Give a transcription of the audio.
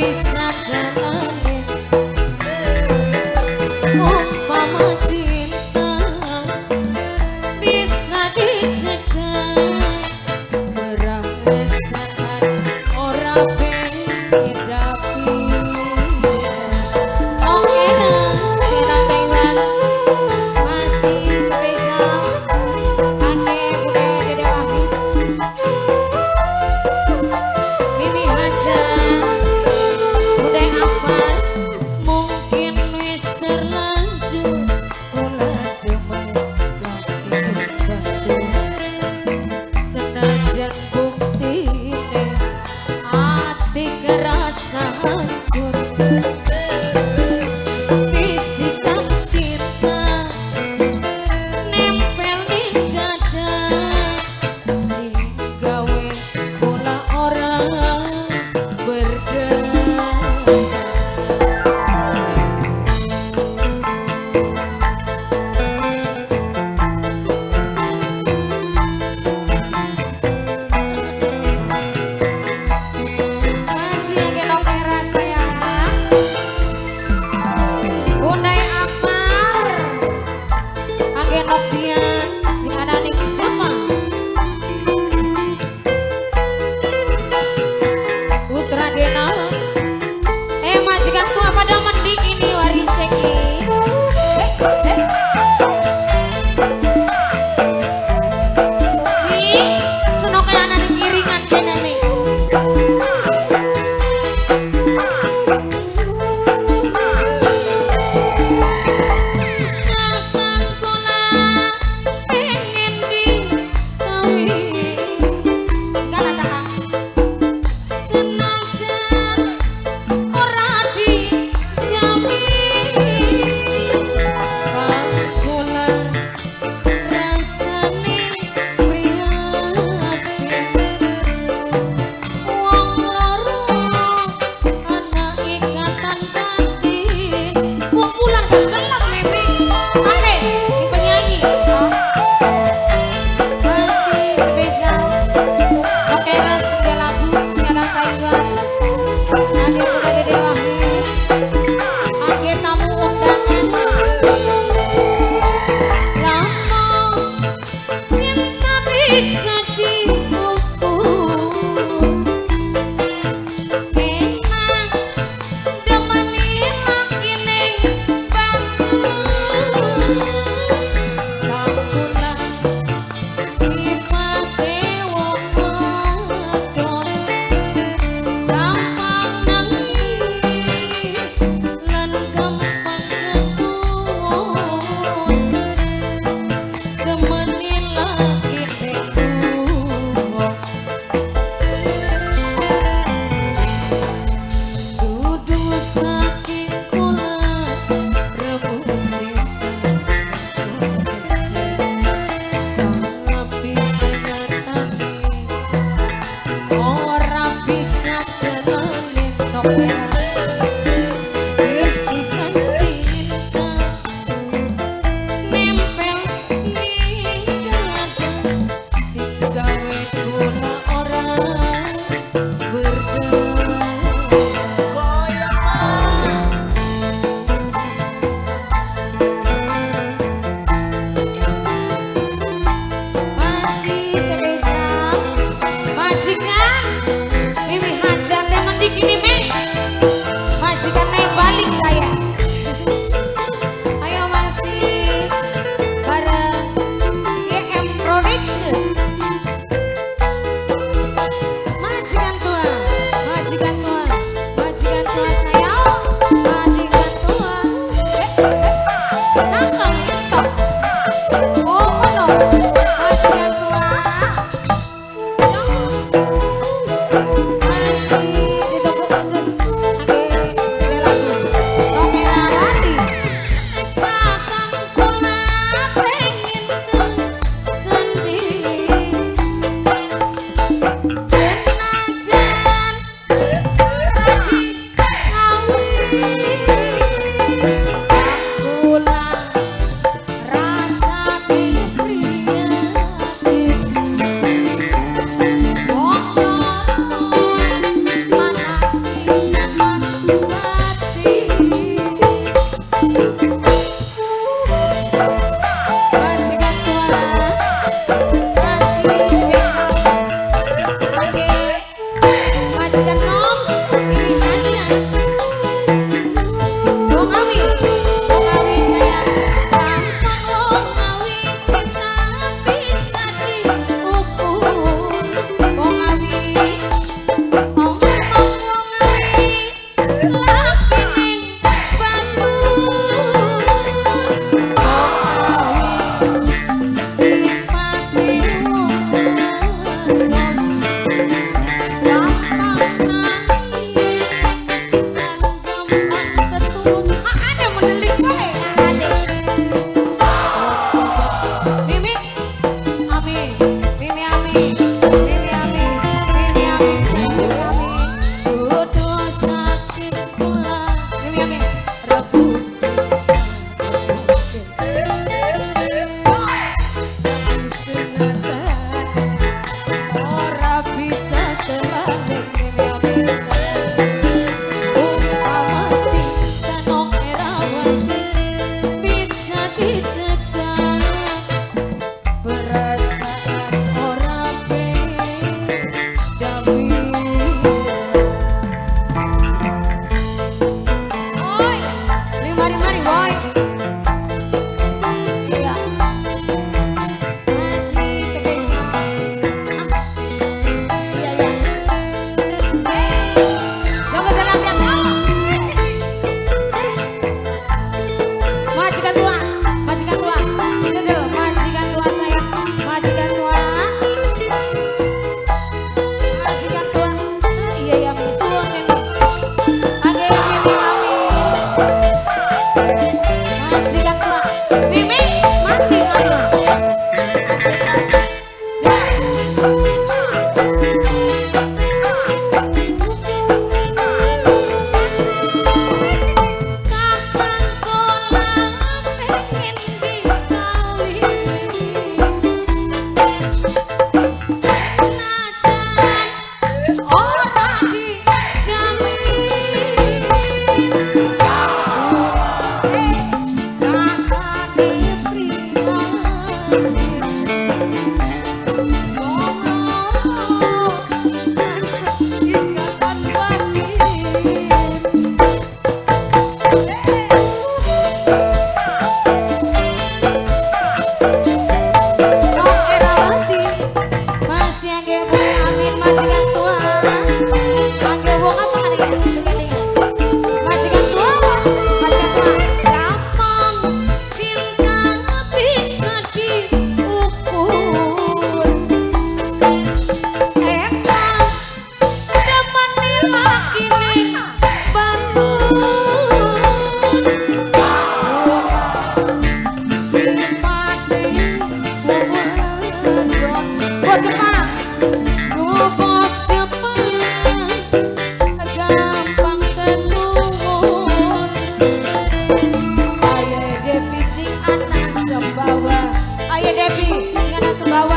bisa jalani umpama cinta bisa dicegah perasaan ora beda pilihan. Oke Sina Taiwan masih spesial pakai budaya Dede Wahid Mimi Haja budaya apa mungkin wis terlanjur ulah demen batu senajan buktine hati kerasa hancur bisikan cinta nempel di dada sing gawe kula orang berdaya. Masih yang gendong merah sayang Bundai Akbar agen Oktian sing ada di Jema Putra Dena majikan tua pada mendik ini wariseki nih senok kayak anak ngiringan kena nih bisa diukur memang demen ilang kene bangun kapulah sifate wong wadon gampang nangis lan gampang ketuwon demen ilang sakit kula rebut cinta tapi sengatane ora bisa kelalen nopera bisikan cinta nempel di dada sing gawe kula ora berdaya. Majikan Mimi Hajar teman dikini me Devi, sing anak sembawa.